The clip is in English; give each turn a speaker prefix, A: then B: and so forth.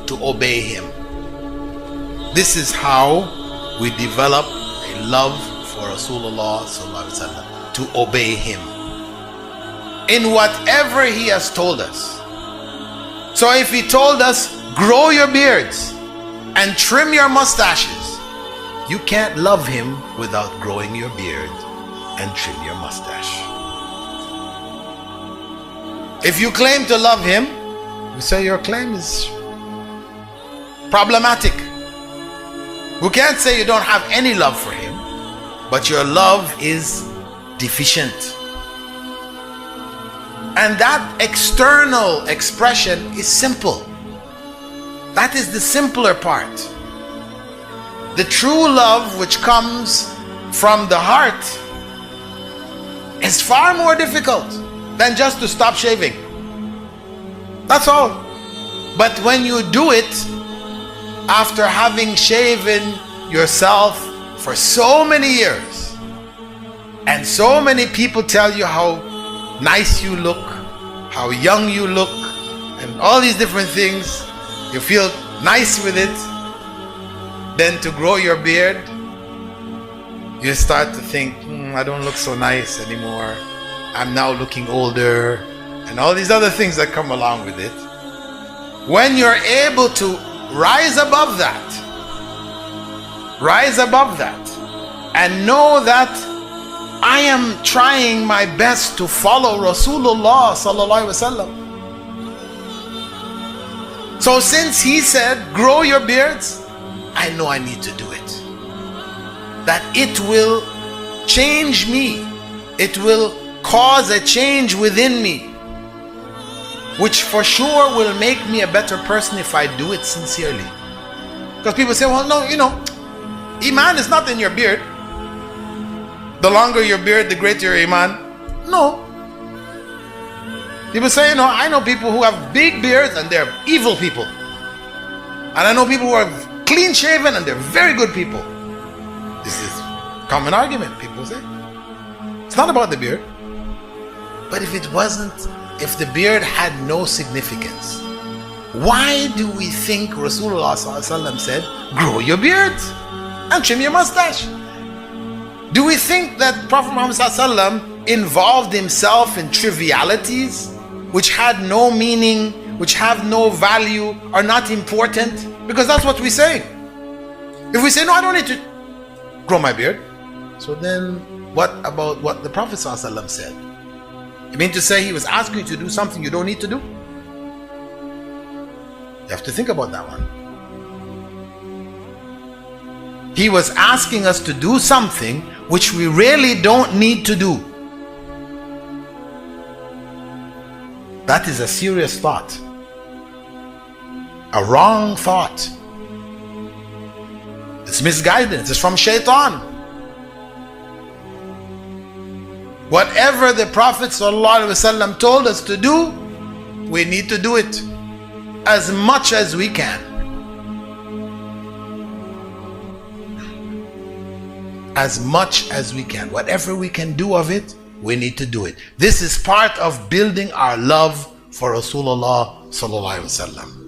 A: to obey him. This is how we develop a love for Rasulullah sallallahu alaihi wasallam, to obey him in whatever he has told us. So if he told us, grow your beards and trim your mustaches, you can't love him without growing your beard and trim your mustache. If you claim to love him, we say your claim is problematic. We can't say you don't have any love for him, but your love is deficient. And that external expression is simple. That is the simpler part. The true love which comes from the heart is far more difficult than just to stop shaving. That's all. But when you do it after having shaven yourself for so many years, and so many people tell you how nice you look, how young you look, and all these different things, you feel nice with it, then to grow your beard, you start to think, I don't look so nice anymore, I'm now looking older, and all these other things that come along with it. When you're able to rise above that, and know that I am trying my best to follow Rasulullah sallallahu alaihi wasallam. So since he said, grow your beards, I know I need to do it. That it will change me. It will cause a change within me, which for sure will make me a better person if I do it sincerely. Because people say, well, no, Iman is not in your beard. The longer your beard, the greater your Iman. No. People say, I know people who have big beards and they're evil people. And I know people who are clean shaven and they're very good people. This is a common argument, people say. It's not about the beard. But if the beard had no significance, why do we think Rasulullah ﷺ said, grow your beard and trim your mustache? Do we think that Prophet Muhammad ﷺ involved himself in trivialities which had no meaning, which have no value, are not important? Because that's what we say. If we say, no, I don't need to grow my beard, so then what about what the Prophet ﷺ said? You mean to say he was asking you to do something you don't need to do? You have to think about that one. He was asking us to do something which we really don't need to do. That is a serious thought. A wrong thought. It's misguidance. It's from shaitan. Whatever the Prophet ﷺ told us to do, we need to do it as much as we can. As much as we can. Whatever we can do of it, we need to do it. This is part of building our love for Rasulullah sallallahu alaihi wasallam.